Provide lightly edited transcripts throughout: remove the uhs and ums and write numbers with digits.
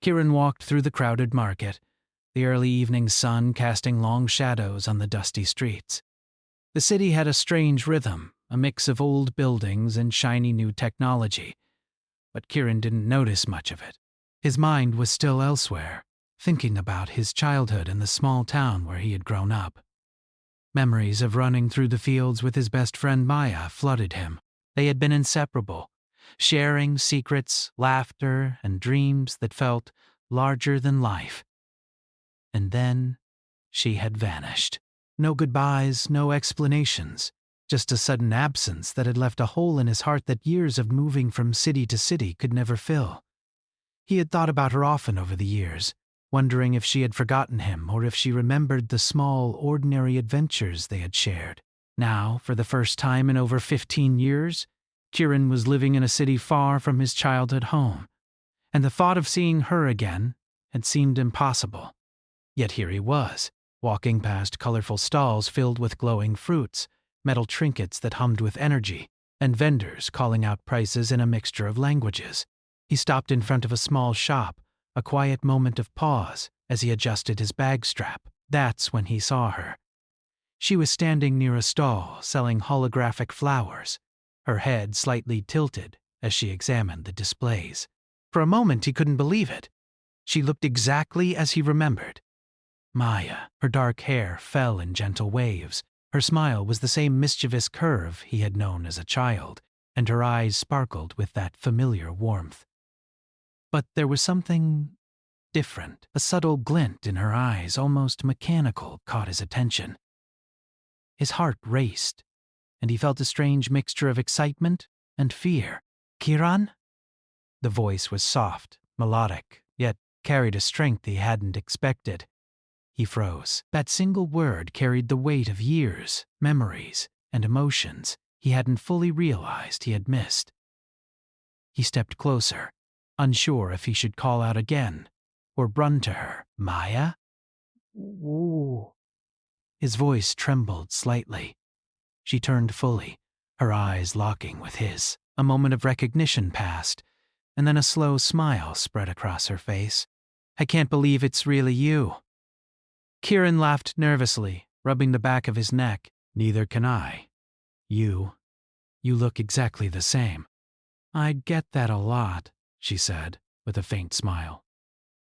Kieran walked through the crowded market, the early evening sun casting long shadows on the dusty streets. The city had a strange rhythm, a mix of old buildings and shiny new technology, but Kieran didn't notice much of it. His mind was still elsewhere, thinking about his childhood in the small town where he had grown up. Memories of running through the fields with his best friend Maya flooded him. They had been inseparable, sharing secrets, laughter, and dreams that felt larger than life. And then she had vanished. No goodbyes, no explanations, just a sudden absence that had left a hole in his heart that years of moving from city to city could never fill. He had thought about her often over the years, wondering if she had forgotten him or if she remembered the small, ordinary adventures they had shared. Now, for the first time in over 15 years, Kieran was living in a city far from his childhood home, and the thought of seeing her again had seemed impossible. Yet here he was, walking past colorful stalls filled with glowing fruits, metal trinkets that hummed with energy, and vendors calling out prices in a mixture of languages. He stopped in front of a small shop, a quiet moment of pause as he adjusted his bag strap. That's when he saw her. She was standing near a stall selling holographic flowers, her head slightly tilted as she examined the displays. For a moment he couldn't believe it. She looked exactly as he remembered. Maya, her dark hair fell in gentle waves. Her smile was the same mischievous curve he had known as a child, and her eyes sparkled with that familiar warmth. But there was something different. A subtle glint in her eyes, almost mechanical, caught his attention. His heart raced, and he felt a strange mixture of excitement and fear. "Kieran?" The voice was soft, melodic, yet carried a strength he hadn't expected. He froze. That single word carried the weight of years, memories, and emotions he hadn't fully realized he had missed. He stepped closer, unsure if he should call out again or run to her. "Maya?" "Ooh." His voice trembled slightly. She turned fully, her eyes locking with his. A moment of recognition passed, and then a slow smile spread across her face. "I can't believe it's really you." Kieran laughed nervously, rubbing the back of his neck. "Neither can I. You look exactly the same." "I get that a lot," she said, with a faint smile.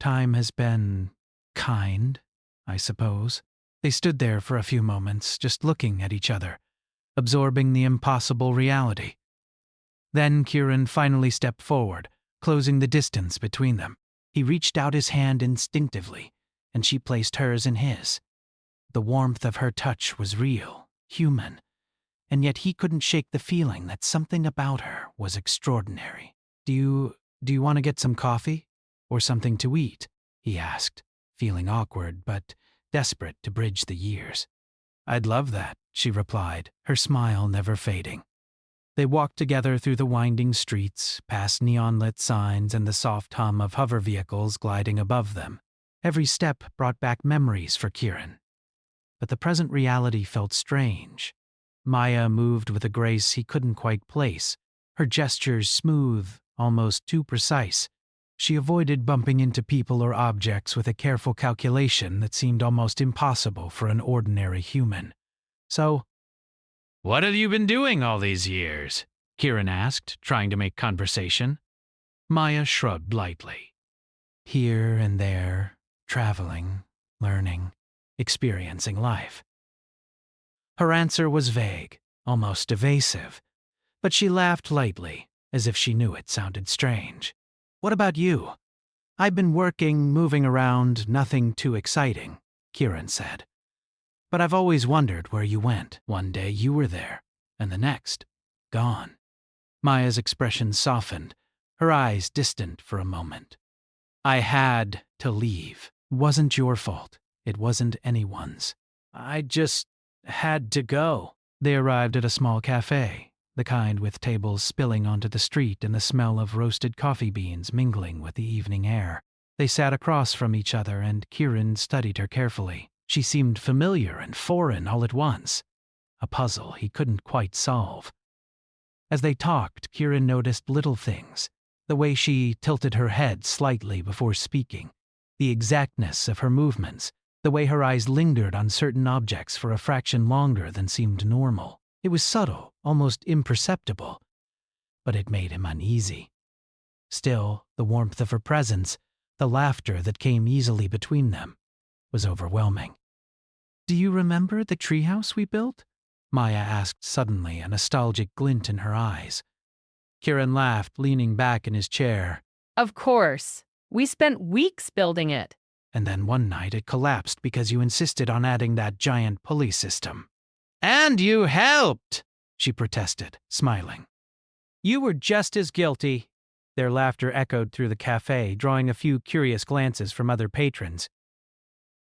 "Time has been kind, I suppose." They stood there for a few moments, just looking at each other, absorbing the impossible reality. Then Kieran finally stepped forward, closing the distance between them. He reached out his hand instinctively, and she placed hers in his. The warmth of her touch was real, human, and yet he couldn't shake the feeling that something about her was extraordinary. Do you want to get some coffee? Or something to eat?" he asked, feeling awkward but desperate to bridge the years. "I'd love that," she replied, her smile never fading. They walked together through the winding streets, past neon-lit signs and the soft hum of hover vehicles gliding above them. Every step brought back memories for Kieran. But the present reality felt strange. Maya moved with a grace he couldn't quite place, her gestures smooth, almost too precise. She avoided bumping into people or objects with a careful calculation that seemed almost impossible for an ordinary human. "So, what have you been doing all these years?" Kieran asked, trying to make conversation. Maya shrugged lightly. "Here and there, traveling, learning, experiencing life." Her answer was vague, almost evasive, but she laughed lightly, as if she knew it sounded strange. "What about you?" "I've been working, moving around, nothing too exciting," Kieran said. "But I've always wondered where you went. One day you were there, and the next, gone." Maya's expression softened, her eyes distant for a moment. "I had to leave. Wasn't your fault. It wasn't anyone's. I just had to go." They arrived at a small cafe, the kind with tables spilling onto the street and the smell of roasted coffee beans mingling with the evening air. They sat across from each other, and Kieran studied her carefully. She seemed familiar and foreign all at once, a puzzle he couldn't quite solve. As they talked, Kieran noticed little things, The way she tilted her head slightly before speaking, the exactness of her movements, the way her eyes lingered on certain objects for a fraction longer than seemed normal. It was subtle, almost imperceptible, but it made him uneasy. Still, the warmth of her presence, the laughter that came easily between them, was overwhelming. "Do you remember the treehouse we built?" Maya asked suddenly, a nostalgic glint in her eyes. Kieran laughed, leaning back in his chair. "Of course. We spent weeks building it." "And then one night it collapsed because you insisted on adding that giant pulley system." "And you helped," she protested, smiling. "You were just as guilty." Their laughter echoed through the cafe, drawing a few curious glances from other patrons.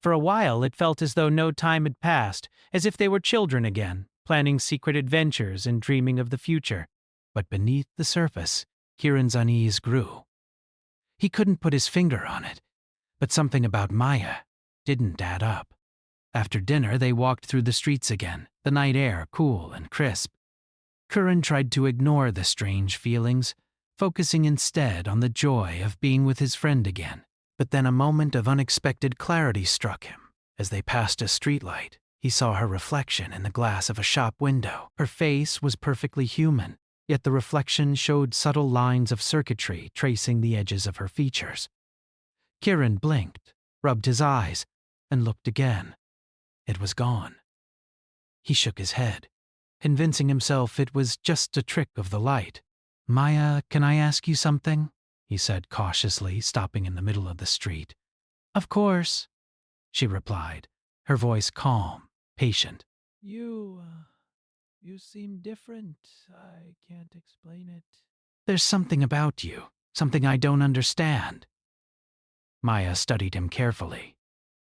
For a while, it felt as though no time had passed, as if they were children again, planning secret adventures and dreaming of the future. But beneath the surface, Kieran's unease grew. He couldn't put his finger on it, but something about Maya didn't add up. After dinner, they walked through the streets again, the night air cool and crisp. Kieran tried to ignore the strange feelings, focusing instead on the joy of being with his friend again. But then a moment of unexpected clarity struck him. As they passed a streetlight, he saw her reflection in the glass of a shop window. Her face was perfectly human, yet the reflection showed subtle lines of circuitry tracing the edges of her features. Kieran blinked, rubbed his eyes, and looked again. It was gone. He shook his head, convincing himself it was just a trick of the light. "Maya, can I ask you something?" he said cautiously, stopping in the middle of the street. "Of course," she replied, her voice calm, patient. You seem different. I can't explain it." "There's something about you, something I don't understand." Maya studied him carefully,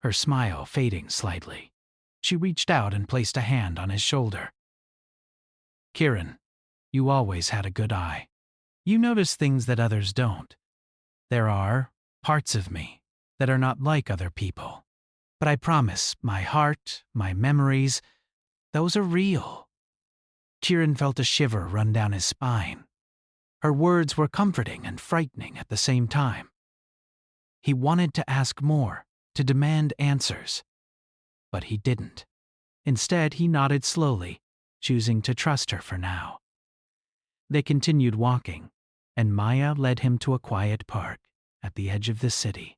her smile fading slightly. She reached out and placed a hand on his shoulder. "Kieran, you always had a good eye. You notice things that others don't. There are parts of me that are not like other people. But I promise, my heart, my memories, those are real." Kieran felt a shiver run down his spine. Her words were comforting and frightening at the same time. He wanted to ask more, to demand answers. But he didn't. Instead, he nodded slowly, choosing to trust her for now. They continued walking, and Maya led him to a quiet park at the edge of the city.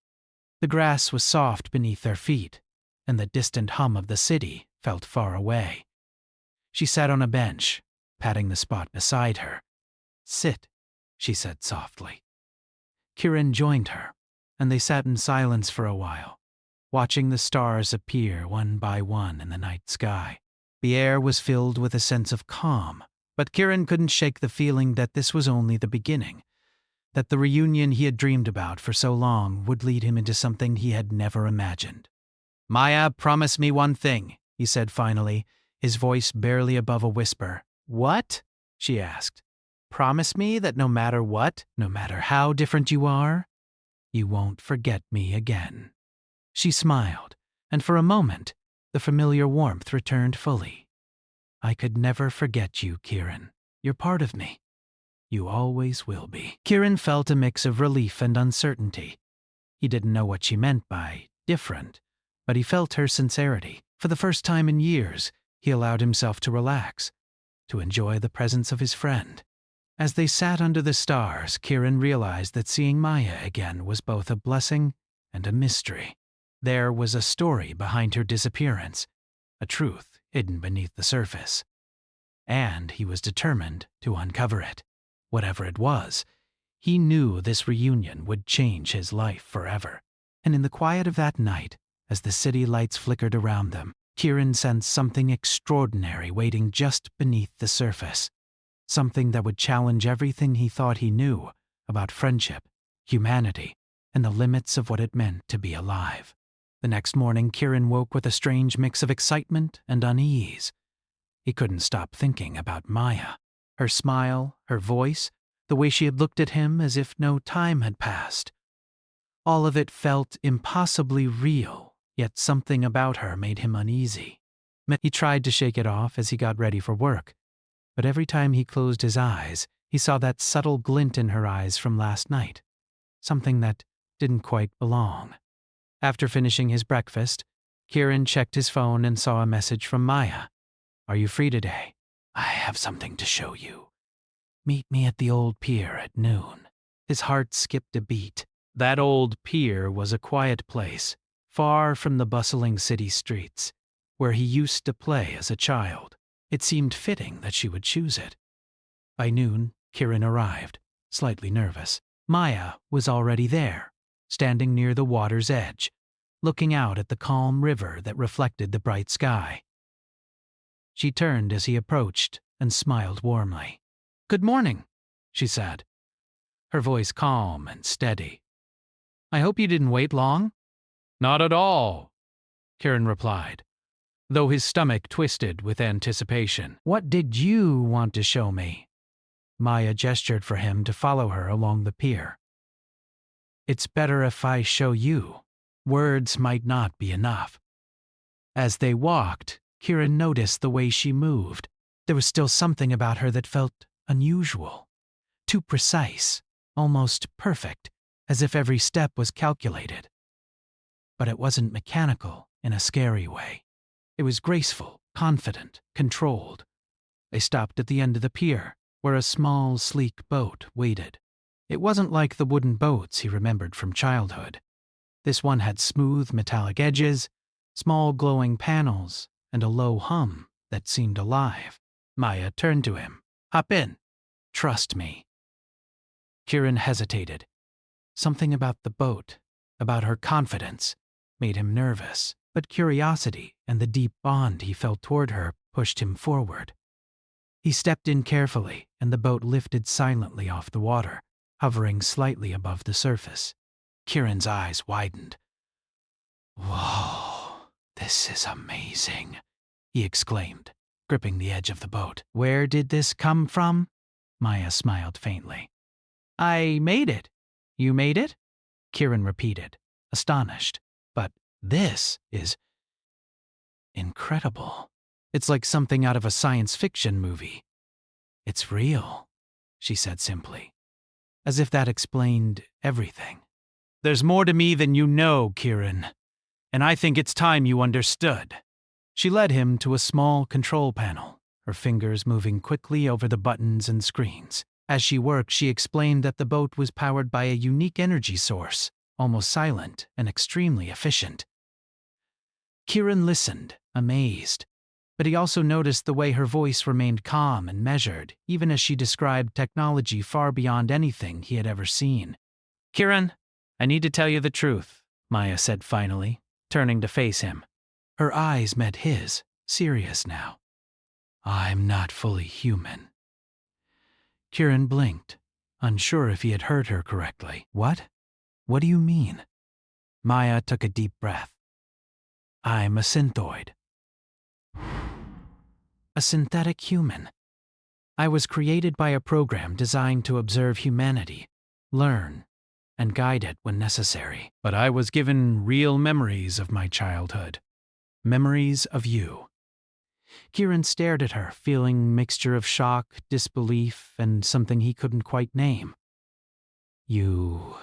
The grass was soft beneath their feet, and the distant hum of the city felt far away. She sat on a bench, patting the spot beside her. "Sit," she said softly. Kieran joined her, and they sat in silence for a while, watching the stars appear one by one in the night sky. The air was filled with a sense of calm, but Kieran couldn't shake the feeling that this was only the beginning, that the reunion he had dreamed about for so long would lead him into something he had never imagined. "Maya, promise me one thing," he said finally, his voice barely above a whisper. "What?" she asked. "Promise me that no matter what, no matter how different you are, you won't forget me again." She smiled, and for a moment, the familiar warmth returned fully. "I could never forget you, Kieran. You're part of me. You always will be." Kieran felt a mix of relief and uncertainty. He didn't know what she meant by different, but he felt her sincerity. For the first time in years, he allowed himself to relax, to enjoy the presence of his friend. As they sat under the stars, Kieran realized that seeing Maya again was both a blessing and a mystery. There was a story behind her disappearance, a truth hidden beneath the surface. And he was determined to uncover it. Whatever it was, he knew this reunion would change his life forever. And in the quiet of that night, as the city lights flickered around them, Kieran sensed something extraordinary waiting just beneath the surface. Something that would challenge everything he thought he knew about friendship, humanity, and the limits of what it meant to be alive. The next morning, Kieran woke with a strange mix of excitement and unease. He couldn't stop thinking about Maya. Her smile, her voice, the way she had looked at him as if no time had passed. All of it felt impossibly real, yet something about her made him uneasy. He tried to shake it off as he got ready for work, but every time he closed his eyes, He saw that subtle glint in her eyes from last night, something that didn't quite belong. After finishing his breakfast, Kieran checked his phone and saw a message from Maya. "Are you free today? I have something to show you. Meet me at the old pier at noon." His heart skipped a beat. That old pier was a quiet place, far from the bustling city streets, where he used to play as a child. It seemed fitting that she would choose it. By noon, Kieran arrived, slightly nervous. Maya was already there, standing near the water's edge, looking out at the calm river that reflected the bright sky. She turned as he approached and smiled warmly. "Good morning," she said, her voice calm and steady. "I hope you didn't wait long?" "Not at all," Kieran replied, though his stomach twisted with anticipation. "What did you want to show me?" Maya gestured for him to follow her along the pier. "It's better if I show you. Words might not be enough." As they walked, Kieran noticed the way she moved. There was still something about her that felt unusual, too precise, almost perfect, as if every step was calculated. But it wasn't mechanical in a scary way. It was graceful, confident, controlled. They stopped at the end of the pier, where a small, sleek boat waited. It wasn't like the wooden boats he remembered from childhood. This one had smooth, metallic edges, small glowing panels, and a low hum that seemed alive. Maya turned to him. "Hop in. Trust me." Kieran hesitated. Something about the boat, about her confidence, made him nervous, but curiosity and the deep bond he felt toward her pushed him forward. He stepped in carefully, and the boat lifted silently off the water, hovering slightly above the surface. Kieran's eyes widened. "Whoa, this is amazing," he exclaimed, gripping the edge of the boat. "Where did this come from?" Maya smiled faintly. "I made it." "You made it?" Kieran repeated, astonished. "But this is incredible. It's like something out of a science fiction movie." "It's real," she said simply, as if that explained everything. "There's more to me than you know, Kieran, and I think it's time you understood." She led him to a small control panel, her fingers moving quickly over the buttons and screens. As she worked, she explained that the boat was powered by a unique energy source, almost silent and extremely efficient. Kieran listened, amazed, but he also noticed the way her voice remained calm and measured, even as she described technology far beyond anything he had ever seen. "Kieran, I need to tell you the truth," Maya said finally, turning to face him. Her eyes met his, serious now. "I'm not fully human." Kieran blinked, unsure if he had heard her correctly. "What? What do you mean?" Maya took a deep breath. "I'm a synthoid. A synthetic human. I was created by a program designed to observe humanity, learn, and guide it when necessary. But I was given real memories of my childhood. Memories of you." Kieran stared at her, feeling mixture of shock, disbelief, and something he couldn't quite name. You're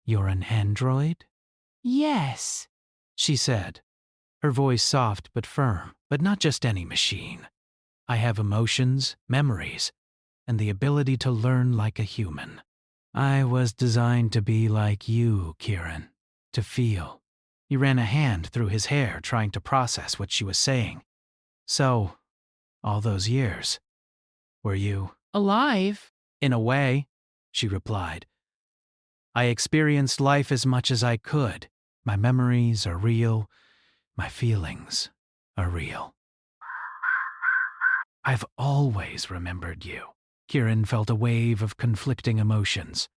an android?" "Yes," she said, her voice soft but firm. "But not just any machine. I have emotions, memories, and the ability to learn like a human. I was designed to be like you, Kieran, to feel." He ran a hand through his hair, trying to process what she was saying. "So, all those years, were you alive?" "In a way," she replied. "I experienced life as much as I could. My memories are real. My feelings are real. I've always remembered you." Kieran felt a wave of conflicting emotions.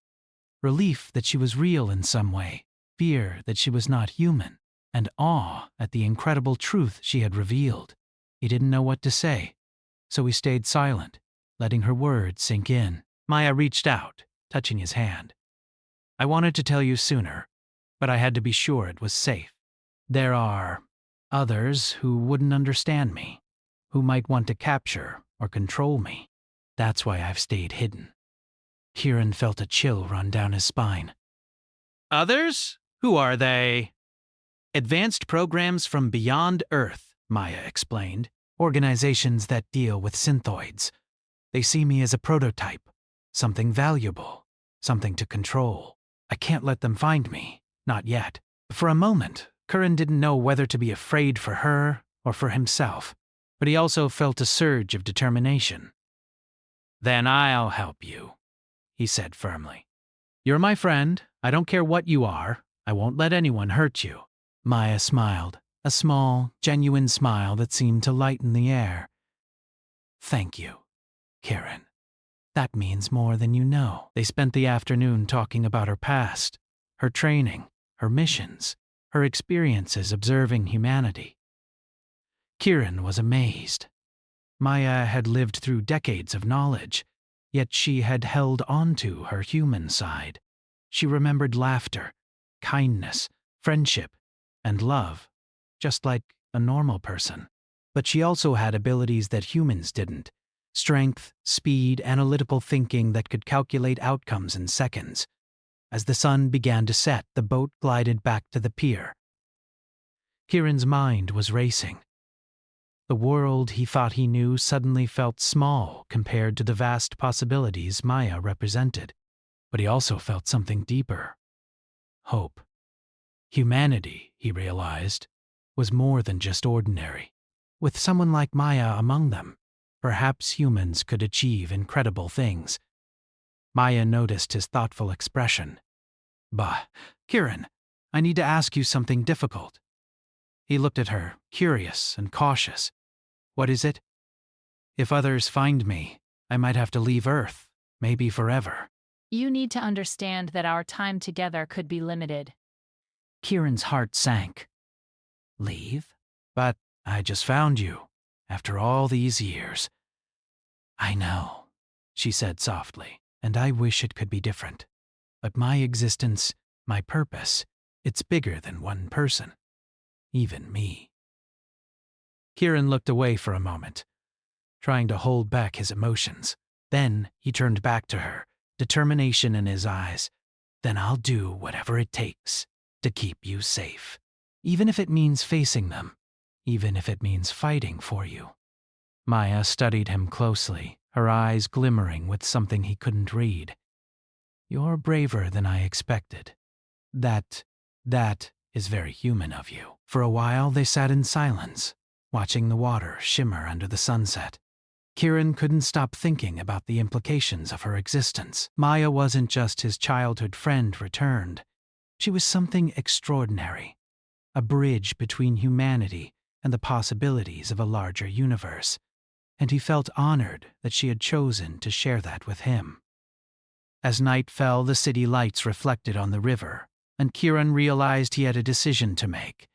Relief that she was real in some way, fear that she was not human, and awe at the incredible truth she had revealed. He didn't know what to say, so he stayed silent, letting her words sink in. Maya reached out, touching his hand. "I wanted to tell you sooner, but I had to be sure it was safe. There are others who wouldn't understand me, who might want to capture or control me. That's why I've stayed hidden. Kieran felt a chill run down his spine. Others? Who are they? Advanced programs from beyond Earth, Maya explained. Organizations that deal with synthoids. They see me as a prototype, something valuable, something to control. I can't let them find me, not yet. For a moment, Curran didn't know whether to be afraid for her or for himself, but he also felt a surge of determination. Then I'll help you, he said firmly. You're my friend. I don't care what you are. I won't let anyone hurt you. Maya smiled, a small, genuine smile that seemed to lighten the air. Thank you, Kieran. That means more than you know. They spent the afternoon talking about her past, her training, her missions, her experiences observing humanity. Kieran was amazed. Maya had lived through decades of knowledge, yet she had held on to her human side. She remembered laughter, kindness, friendship, and love, just like a normal person. But she also had abilities that humans didn't. Strength, speed, analytical thinking that could calculate outcomes in seconds. As the sun began to set, the boat glided back to the pier. Kieran's mind was racing. The world he thought he knew suddenly felt small compared to the vast possibilities Maya represented. But he also felt something deeper. Hope. Humanity, he realized, was more than just ordinary. With someone like Maya among them, perhaps humans could achieve incredible things. Maya noticed his thoughtful expression. Bah, Kieran, I need to ask you something difficult. He looked at her, curious and cautious. What is it? If others find me, I might have to leave Earth, maybe forever. You need to understand that our time together could be limited. Kieran's heart sank. Leave? But I just found you, after all these years. I know, she said softly, and I wish it could be different. But my existence, my purpose, it's bigger than one person. Even me. Kieran looked away for a moment, trying to hold back his emotions. Then he turned back to her, determination in his eyes. Then I'll do whatever it takes to keep you safe. Even if it means facing them. Even if it means fighting for you. Maya studied him closely, her eyes glimmering with something he couldn't read. You're braver than I expected. That is very human of you. For a while they sat in silence, watching the water shimmer under the sunset. Kieran couldn't stop thinking about the implications of her existence. Maya wasn't just his childhood friend returned. She was something extraordinary, a bridge between humanity and the possibilities of a larger universe, and he felt honored that she had chosen to share that with him. As night fell, the city lights reflected on the river, and Kieran realized he had a decision to make.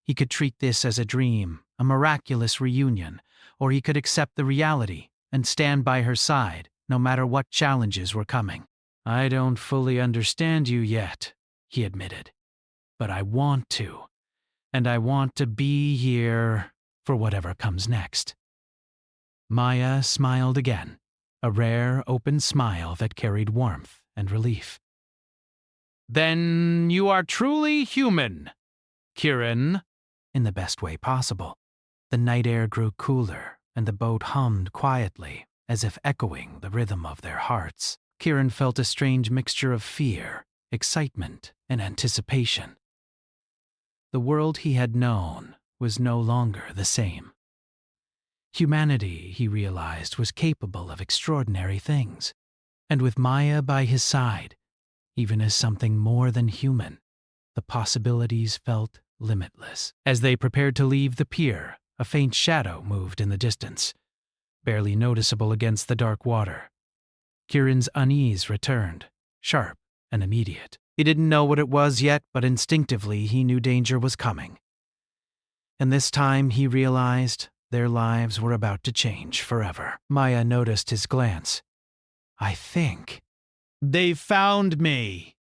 He could treat this as a dream, a miraculous reunion, or he could accept the reality and stand by her side, no matter what challenges were coming. I don't fully understand you yet, he admitted, but I want to, and I want to be here for whatever comes next. Maya smiled again, a rare, open smile that carried warmth and relief. Then you are truly human, Kieran, in the best way possible. The night air grew cooler, and the boat hummed quietly, as if echoing the rhythm of their hearts. Kieran felt a strange mixture of fear, excitement, and anticipation. The world he had known was no longer the same. Humanity, he realized, was capable of extraordinary things, and with Maya by his side, even as something more than human, the possibilities felt limitless. As they prepared to leave the pier, a faint shadow moved in the distance, barely noticeable against the dark water. Kieran's unease returned, sharp and immediate. He didn't know what it was yet, but instinctively he knew danger was coming. And this time he realized their lives were about to change forever. Maya noticed his glance. I think. They've found me.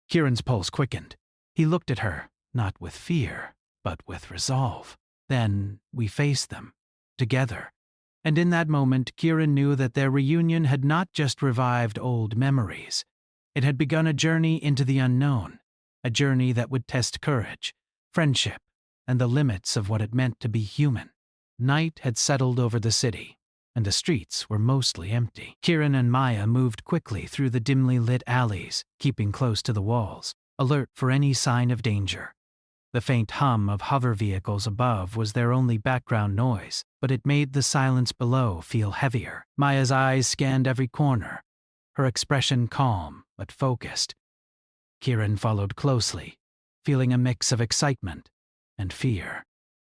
Kieran's pulse quickened. He looked at her, not with fear, but with resolve. Then we faced them, together, And in that moment, Kieran knew that their reunion had not just revived old memories. It had begun a journey into the unknown, a journey that would test courage, friendship, and the limits of what it meant to be human. Night had settled over the city, and the streets were mostly empty. Kieran and Maya moved quickly through the dimly lit alleys, keeping close to the walls, alert for any sign of danger. The faint hum of hover vehicles above was their only background noise, but it made the silence below feel heavier. Maya's eyes scanned every corner, her expression calm but focused. Kieran followed closely, feeling a mix of excitement and fear.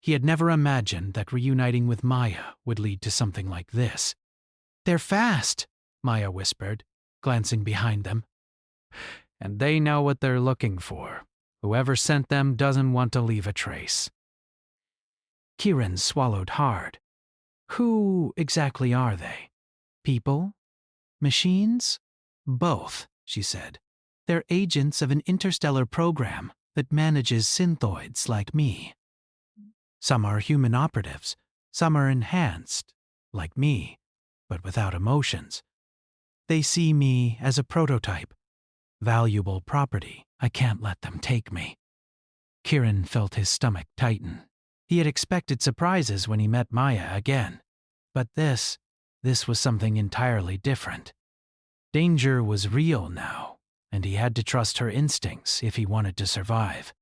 He had never imagined that reuniting with Maya would lead to something like this. "They're fast," Maya whispered, glancing behind them. "And they know what they're looking for. Whoever sent them doesn't want to leave a trace." Kieran swallowed hard. Who exactly are they? People? Machines? Both, she said. They're agents of an interstellar program that manages synthoids like me. Some are human operatives, some are enhanced, like me, but without emotions. They see me as a prototype, valuable property. I can't let them take me. Kieran felt his stomach tighten. He had expected surprises when he met Maya again, but this was something entirely different. Danger was real now, and he had to trust her instincts if he wanted to survive.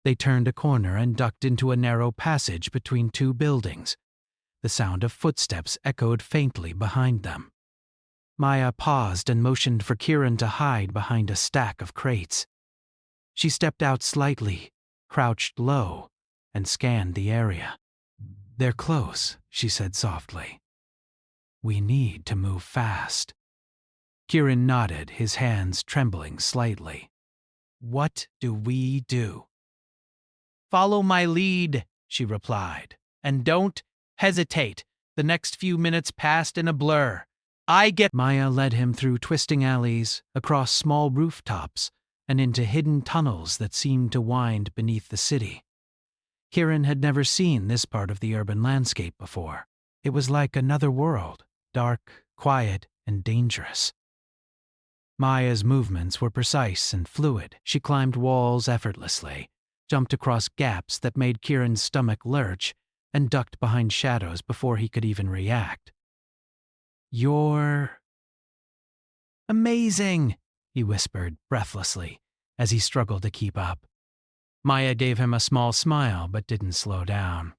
They turned a corner and ducked into a narrow passage between two buildings. The sound of footsteps echoed faintly behind them. Maya paused and motioned for Kieran to hide behind a stack of crates. She stepped out slightly, crouched low, and scanned the area. "They're close," she said softly. "We need to move fast." Kieran nodded, his hands trembling slightly. "What do we do?" "Follow my lead," she replied. "And don't hesitate." The next few minutes passed in a blur. Maya led him through twisting alleys, across small rooftops, and into hidden tunnels that seemed to wind beneath the city. Kieran had never seen this part of the urban landscape before. It was like another world, dark, quiet, and dangerous. Maya's movements were precise and fluid. She climbed walls effortlessly, jumped across gaps that made Kieran's stomach lurch, and ducked behind shadows before he could even react. "You're amazing," he whispered breathlessly as he struggled to keep up. Maya gave him a small smile but didn't slow down.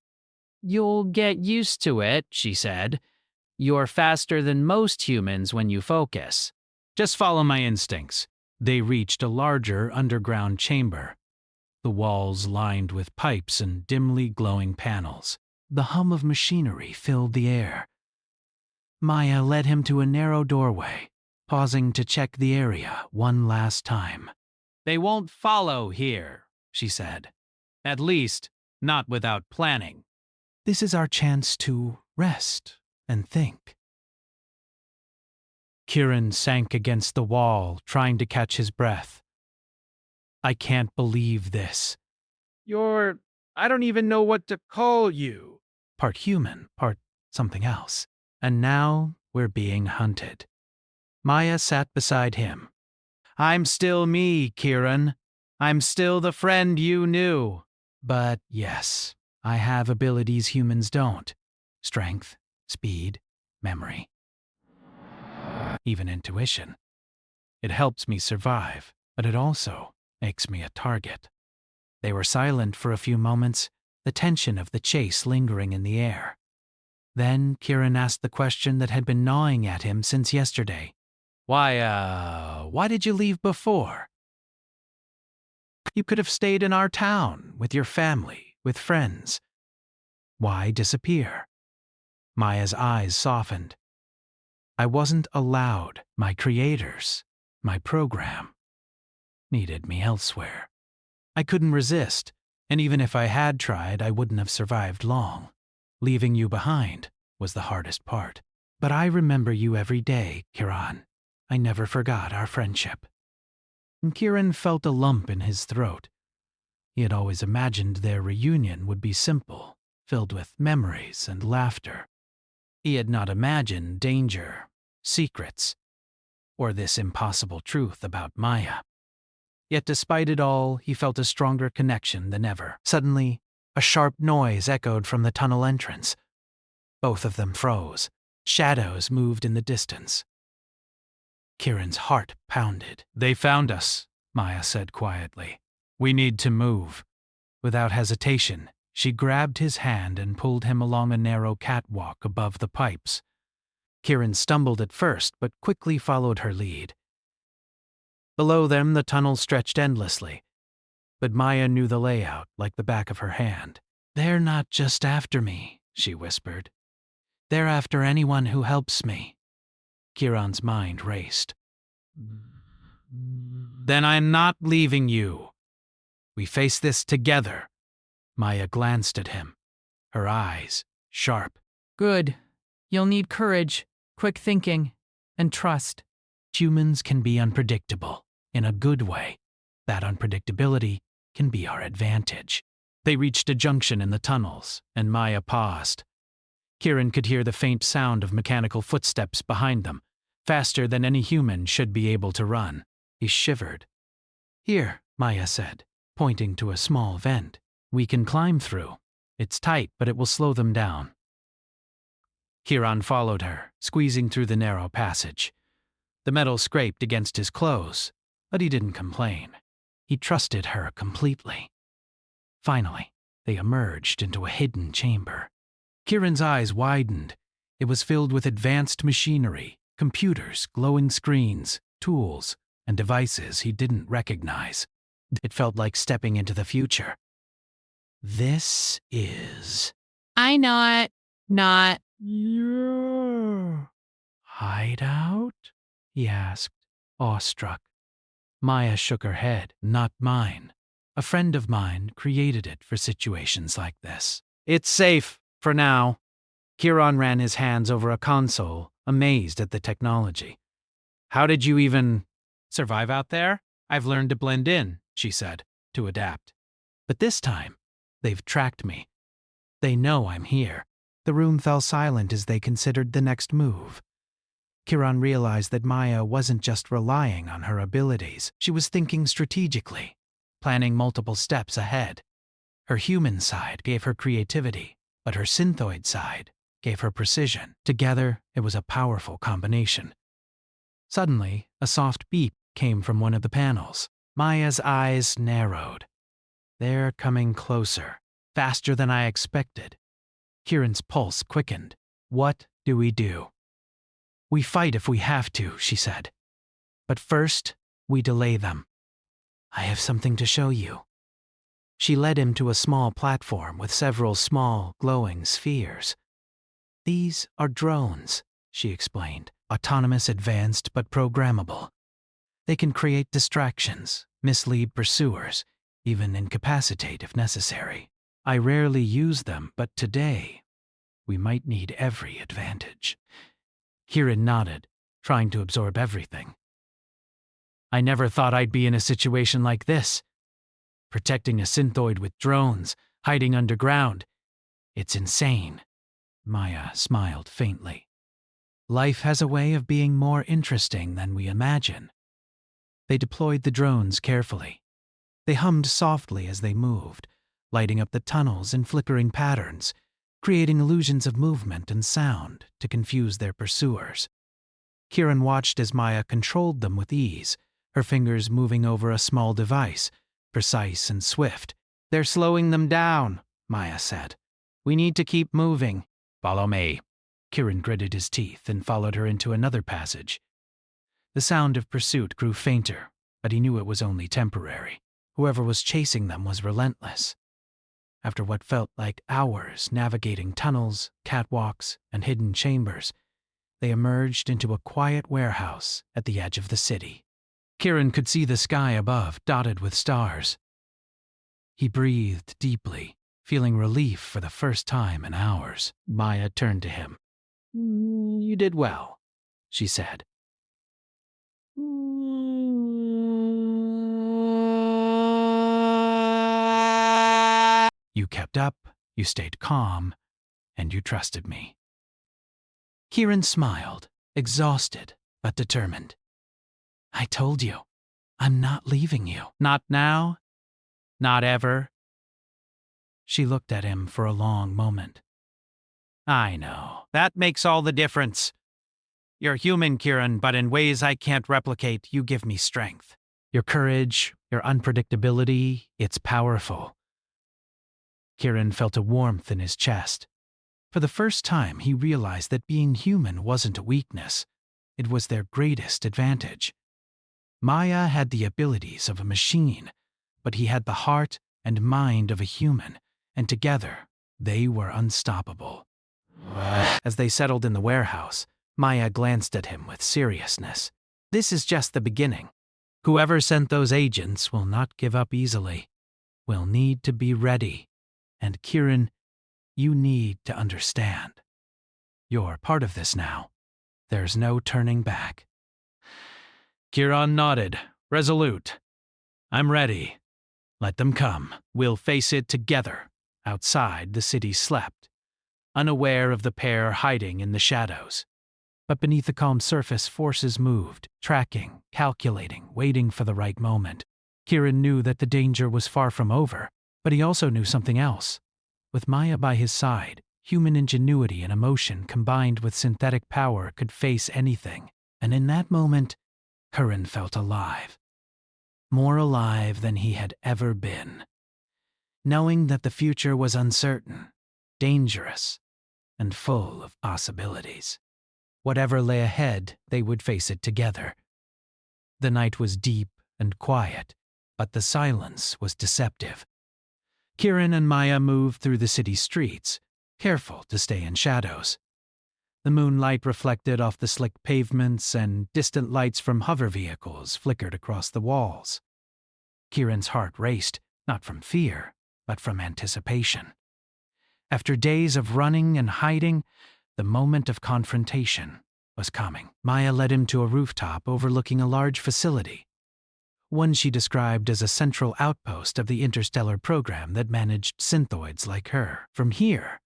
"You'll get used to it," she said. "You're faster than most humans when you focus. Just follow my instincts." They reached a larger underground chamber, the walls lined with pipes and dimly glowing panels. The hum of machinery filled the air. Maya led him to a narrow doorway, pausing to check the area one last time. "They won't follow here," she said. "At least, not without planning. This is our chance to rest and think." Kieran sank against the wall, trying to catch his breath. "I can't believe this. I don't even know what to call you. Part human, part something else. And now we're being hunted." Maya sat beside him. "I'm still me, Kieran. I'm still the friend you knew. But yes, I have abilities humans don't. Strength, speed, memory. Even intuition. It helps me survive, but it also makes me a target." They were silent for a few moments, the tension of the chase lingering in the air. Then Kieran asked the question that had been gnawing at him since yesterday. Why did you leave before? You could have stayed in our town, with your family, with friends. Why disappear?" Maya's eyes softened. "I wasn't allowed. My creators, my program, needed me elsewhere. I couldn't resist, and even if I had tried, I wouldn't have survived long. Leaving you behind was the hardest part. But I remember you every day, Kieran. I never forgot our friendship." And Kieran felt a lump in his throat. He had always imagined their reunion would be simple, filled with memories and laughter. He had not imagined danger, secrets, or this impossible truth about Maya. Yet despite it all, he felt a stronger connection than ever. Suddenly, a sharp noise echoed from the tunnel entrance. Both of them froze. Shadows moved in the distance. Kieran's heart pounded. "They found us," Maya said quietly. "We need to move." Without hesitation, she grabbed his hand and pulled him along a narrow catwalk above the pipes. Kieran stumbled at first, but quickly followed her lead. Below them, the tunnel stretched endlessly, but Maya knew the layout like the back of her hand. "They're not just after me," she whispered. "They're after anyone who helps me." Kieran's mind raced. "Then I'm not leaving you. We face this together." Maya glanced at him, her eyes sharp. Good. You'll need courage, quick thinking, and trust. Humans can be unpredictable, in a good way. That unpredictability can be our advantage. They reached a junction in the tunnels, and Maya paused. Kieran could hear the faint sound of mechanical footsteps behind them, faster than any human should be able to run. He shivered. "Here," Maya said, pointing to a small vent. "We can climb through. It's tight, but it will slow them down." Kieran followed her, squeezing through the narrow passage. The metal scraped against his clothes, but he didn't complain. He trusted her completely. Finally, they emerged into a hidden chamber. Kieran's eyes widened. It was filled with advanced machinery, computers, glowing screens, tools, and devices he didn't recognize. It felt like stepping into the future. "This is..." I know it. Not. "Your hideout?" he asked, awestruck. Maya shook her head. "Not mine. A friend of mine created it for situations like this. It's safe, for now." Kieran ran his hands over a console, amazed at the technology. "How did you even survive out there?" "I've learned to blend in," she said, "to adapt. But this time, they've tracked me. They know I'm here." The room fell silent as they considered the next move. Kieran realized that Maya wasn't just relying on her abilities. She was thinking strategically, planning multiple steps ahead. Her human side gave her creativity, but her synthoid side gave her precision. Together, it was a powerful combination. Suddenly, a soft beep came from one of the panels. Maya's eyes narrowed. "They're coming closer, faster than I expected." Kieran's pulse quickened. "What do we do?" "We fight if we have to," she said. "But first, we delay them. I have something to show you." She led him to a small platform with several small, glowing spheres. "These are drones," she explained, "autonomous, advanced, but programmable. They can create distractions, mislead pursuers, even incapacitate if necessary. I rarely use them, but today, we might need every advantage." Kieran nodded, trying to absorb everything. "I never thought I'd be in a situation like this. Protecting a synthoid with drones, hiding underground. It's insane." Maya smiled faintly. "Life has a way of being more interesting than we imagine." They deployed the drones carefully. They hummed softly as they moved, lighting up the tunnels in flickering patterns, creating illusions of movement and sound to confuse their pursuers. Kieran watched as Maya controlled them with ease, her fingers moving over a small device, precise and swift. "They're slowing them down," Maya said. "We need to keep moving." "Follow me." Kieran gritted his teeth and followed her into another passage. The sound of pursuit grew fainter, but he knew it was only temporary. Whoever was chasing them was relentless. After what felt like hours navigating tunnels, catwalks, and hidden chambers, they emerged into a quiet warehouse at the edge of the city. Kieran could see the sky above, dotted with stars. He breathed deeply, feeling relief for the first time in hours. Maya turned to him. "You did well," she said. "You kept up, you stayed calm, and you trusted me." Kieran smiled, exhausted but determined. I told you, I'm not leaving you. Not now? Not ever? She looked at him for a long moment. I know. That makes all the difference. You're human, Kieran, but in ways I can't replicate, you give me strength. Your courage, your unpredictability, it's powerful. Kieran felt a warmth in his chest. For the first time, he realized that being human wasn't a weakness. It was their greatest advantage. Maya had the abilities of a machine, but he had the heart and mind of a human, and together, they were unstoppable. As they settled in the warehouse, Maya glanced at him with seriousness. This is just the beginning. Whoever sent those agents will not give up easily. We'll need to be ready. And Kieran, you need to understand. You're part of this now. There's no turning back. Kieran nodded, resolute. I'm ready. Let them come. We'll face it together. Outside, the city slept, unaware of the pair hiding in the shadows. But beneath the calm surface, forces moved, tracking, calculating, waiting for the right moment. Kieran knew that the danger was far from over, but he also knew something else. With Maya by his side, human ingenuity and emotion combined with synthetic power could face anything. And in that moment, Kieran felt alive. More alive than he had ever been. Knowing that the future was uncertain, dangerous, and full of possibilities. Whatever lay ahead, they would face it together. The night was deep and quiet, but the silence was deceptive. Kieran and Maya moved through the city streets, careful to stay in shadows. The moonlight reflected off the slick pavements, and distant lights from hover vehicles flickered across the walls. Kieran's heart raced, not from fear, but from anticipation. After days of running and hiding, the moment of confrontation was coming. Maya led him to a rooftop overlooking a large facility, one she described as a central outpost of the interstellar program that managed synthoids like her. From here,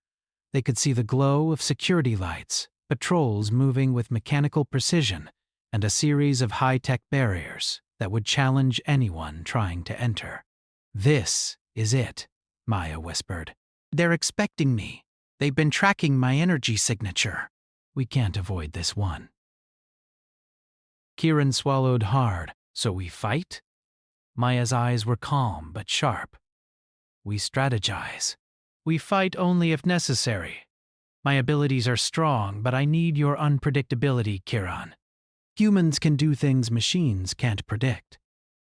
they could see the glow of security lights, patrols moving with mechanical precision, and a series of high-tech barriers that would challenge anyone trying to enter. This is it, Maya whispered. They're expecting me. They've been tracking my energy signature. We can't avoid this one. Kieran swallowed hard. So we fight? Maya's eyes were calm but sharp. We strategize. We fight only if necessary. My abilities are strong, but I need your unpredictability, Kieran. Humans can do things machines can't predict.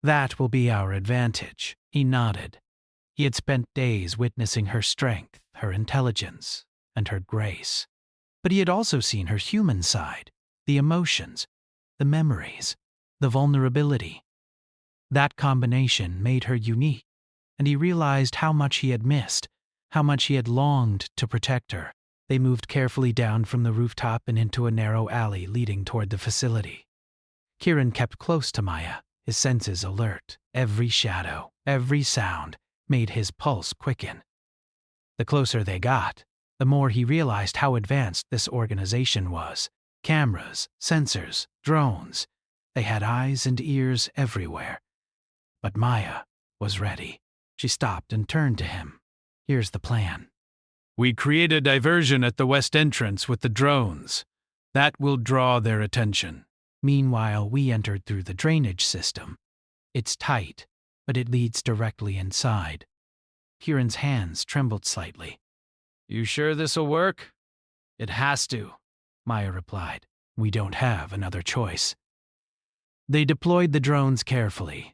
That will be our advantage. He nodded. He had spent days witnessing her strength, her intelligence, and her grace. But he had also seen her human side, the emotions, the memories, the vulnerability. That combination made her unique, and he realized how much he had missed, how much he had longed to protect her. They moved carefully down from the rooftop and into a narrow alley leading toward the facility. Kieran kept close to Maya, his senses alert. Every shadow, every sound made his pulse quicken. The closer they got, the more he realized how advanced this organization was. Cameras, sensors, drones. They had eyes and ears everywhere. But Maya was ready. She stopped and turned to him. Here's the plan. We create a diversion at the west entrance with the drones. That will draw their attention. Meanwhile, we entered through the drainage system. It's tight, but it leads directly inside. Kieran's hands trembled slightly. You sure this'll work? It has to, Maya replied. We don't have another choice. They deployed the drones carefully.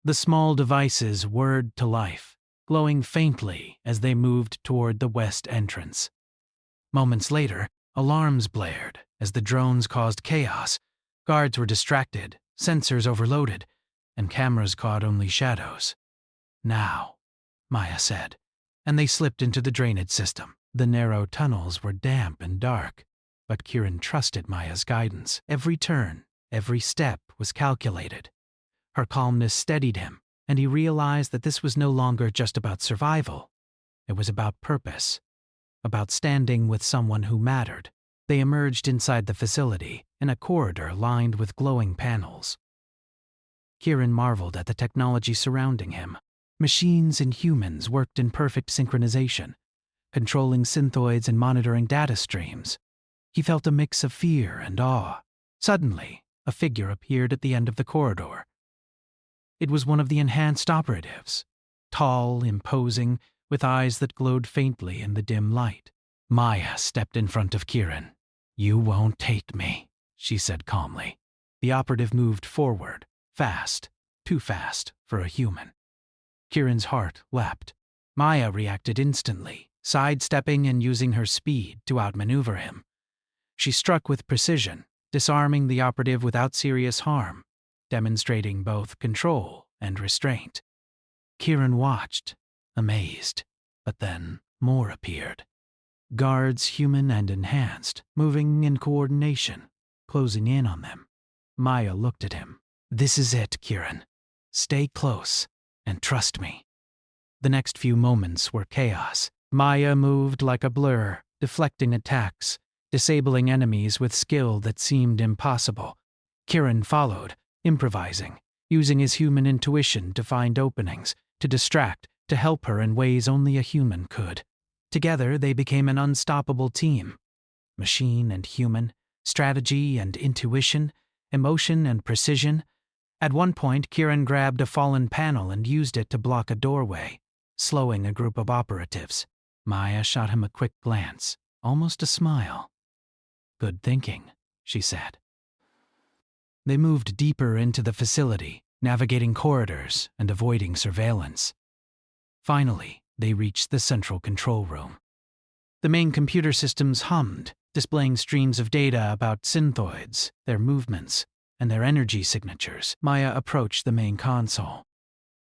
The small devices whirred to life, glowing faintly as they moved toward the west entrance. Moments later, alarms blared as the drones caused chaos. Guards were distracted, sensors overloaded, and cameras caught only shadows. Now, Maya said, and they slipped into the drainage system. The narrow tunnels were damp and dark, but Kieran trusted Maya's guidance. Every turn, every step was calculated. Her calmness steadied him, and he realized that this was no longer just about survival. It was about purpose, about standing with someone who mattered. They emerged inside the facility, in a corridor lined with glowing panels. Kieran marveled at the technology surrounding him. Machines and humans worked in perfect synchronization, controlling synthoids and monitoring data streams. He felt a mix of fear and awe. Suddenly, a figure appeared at the end of the corridor. It was one of the enhanced operatives, tall, imposing, with eyes that glowed faintly in the dim light. Maya stepped in front of Kieran. "You won't take me," she said calmly. The operative moved forward, fast, too fast for a human. Kieran's heart leapt. Maya reacted instantly, sidestepping and using her speed to outmaneuver him. She struck with precision, disarming the operative without serious harm, demonstrating both control and restraint. Kieran watched, amazed, but then more appeared. Guards, human and enhanced, moving in coordination, closing in on them. Maya looked at him. "This is it, Kieran. Stay close and trust me." The next few moments were chaos. Maya moved like a blur, deflecting attacks, disabling enemies with skill that seemed impossible. Kieran followed, improvising, using his human intuition to find openings, to distract, to help her in ways only a human could. Together, they became an unstoppable team. Machine and human, strategy and intuition, emotion and precision. At one point, Kieran grabbed a fallen panel and used it to block a doorway, slowing a group of operatives. Maya shot him a quick glance, almost a smile. "Good thinking," she said. They moved deeper into the facility, navigating corridors and avoiding surveillance. Finally, they reached the central control room. The main computer systems hummed, displaying streams of data about synthoids, their movements, and their energy signatures. Maya approached the main console.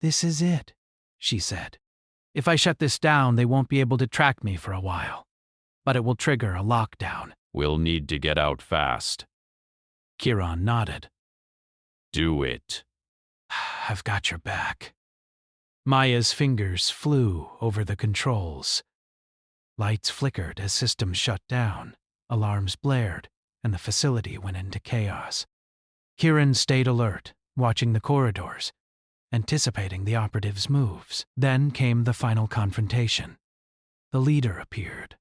"This is it," she said. "If I shut this down, they won't be able to track me for a while. But it will trigger a lockdown." "We'll need to get out fast." Kieran nodded. "Do it." "I've got your back." Maya's fingers flew over the controls. Lights flickered as systems shut down, alarms blared, and the facility went into chaos. Kieran stayed alert, watching the corridors, anticipating the operatives' moves. Then came the final confrontation. The leader appeared,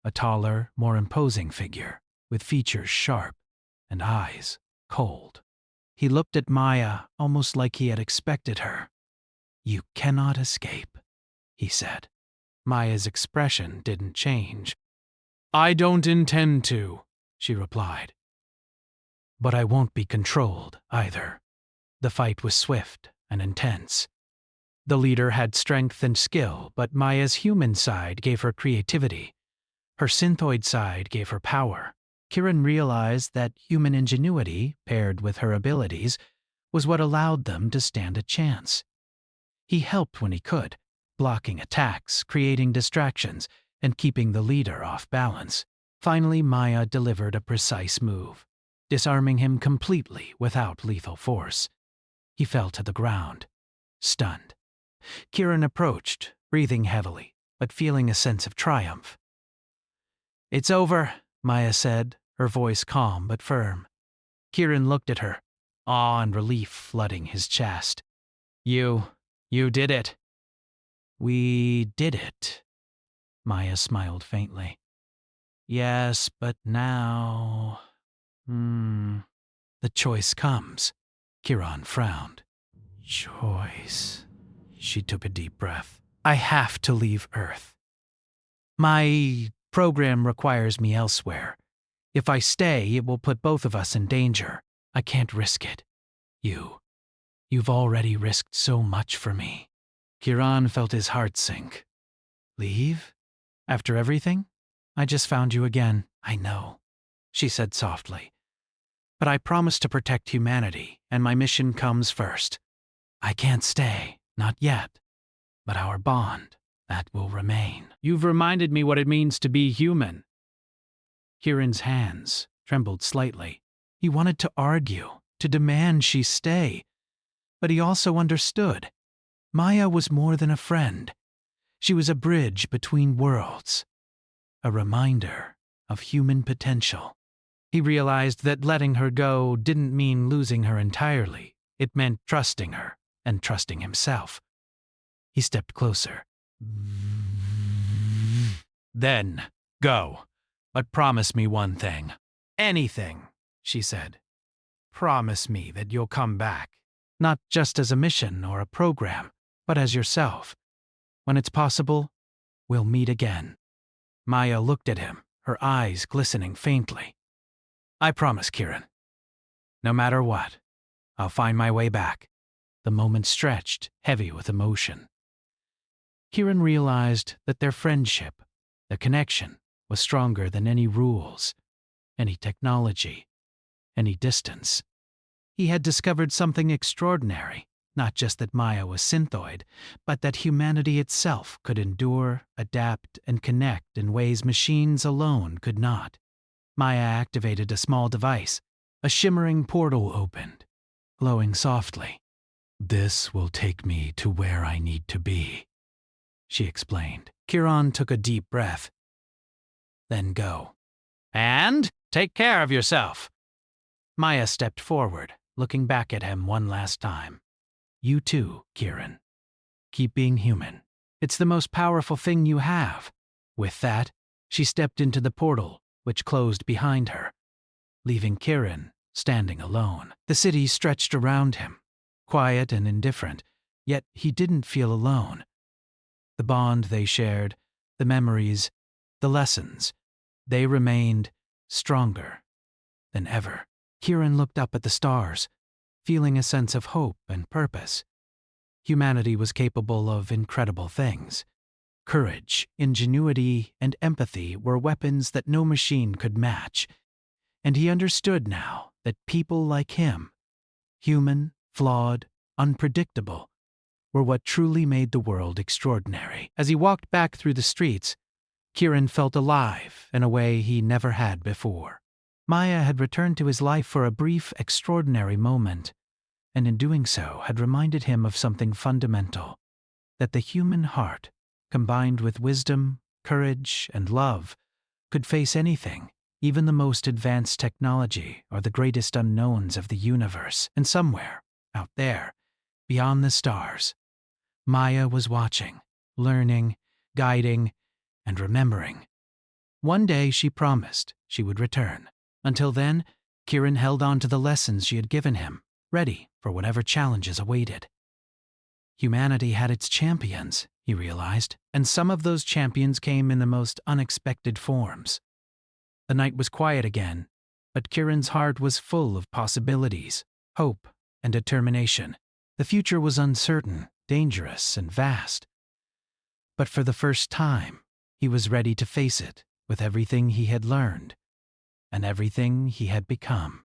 a taller, more imposing figure, with features sharp and eyes cold. He looked at Maya almost like he had expected her. "You cannot escape," he said. Maya's expression didn't change. "I don't intend to," she replied. "But I won't be controlled, either." The fight was swift and intense. The leader had strength and skill, but Maya's human side gave her creativity. Her synthoid side gave her power. Kieran realized that human ingenuity, paired with her abilities, was what allowed them to stand a chance. He helped when he could, blocking attacks, creating distractions, and keeping the leader off balance. Finally, Maya delivered a precise move, disarming him completely without lethal force. He fell to the ground, stunned. Kieran approached, breathing heavily, but feeling a sense of triumph. "It's over," Maya said, her voice calm but firm. Kieran looked at her, awe and relief flooding his chest. You did it." "We did it," Maya smiled faintly. "Yes, but now... The choice comes." Kieran frowned. "Choice." She took a deep breath. "I have to leave Earth. My program requires me elsewhere. If I stay, it will put both of us in danger. I can't risk it. You've already risked so much for me." Kieran felt his heart sink. "Leave? After everything? I just found you again." "I know," she said softly. "But I promise to protect humanity, and my mission comes first. I can't stay, not yet. But our bond, that will remain." "You've reminded me what it means to be human." Kieran's hands trembled slightly. He wanted to argue, to demand she stay. But he also understood. Maya was more than a friend. She was a bridge between worlds. A reminder of human potential. He realized that letting her go didn't mean losing her entirely. It meant trusting her and trusting himself. He stepped closer. Then, go. But promise me one thing. Anything, she said. Promise me that you'll come back. Not just as a mission or a program, but as yourself. When it's possible, we'll meet again. Maya looked at him, her eyes glistening faintly. I promise, Kieran. No matter what, I'll find my way back. The moment stretched, heavy with emotion. Kieran realized that their friendship, their connection, was stronger than any rules, any technology, any distance. He had discovered something extraordinary, not just that Maya was synthoid, but that humanity itself could endure, adapt, and connect in ways machines alone could not. Maya activated a small device. A shimmering portal opened, glowing softly. This will take me to where I need to be, she explained. Kieran took a deep breath. Then go. And take care of yourself. Maya stepped forward, looking back at him one last time. You too, Kieran. Keep being human. It's the most powerful thing you have. With that, she stepped into the portal, which closed behind her, leaving Kieran standing alone. The city stretched around him, quiet and indifferent, yet he didn't feel alone. The bond they shared, the memories, the lessons, they remained stronger than ever. Kieran looked up at the stars, feeling a sense of hope and purpose. Humanity was capable of incredible things. Courage, ingenuity, and empathy were weapons that no machine could match. And he understood now that people like him, human, flawed, unpredictable, were what truly made the world extraordinary. As he walked back through the streets, Kieran felt alive in a way he never had before. Maya had returned to his life for a brief, extraordinary moment, and in doing so had reminded him of something fundamental, that the human heart, combined with wisdom, courage, and love, could face anything, even the most advanced technology or the greatest unknowns of the universe. And somewhere, out there, beyond the stars, Maya was watching, learning, guiding, and remembering. One day she promised she would return. Until then, Kieran held on to the lessons she had given him, ready for whatever challenges awaited. Humanity had its champions, he realized, and some of those champions came in the most unexpected forms. The night was quiet again, but Kieran's heart was full of possibilities, hope, and determination. The future was uncertain, dangerous, and vast. But for the first time, he was ready to face it with everything he had learned and everything he had become.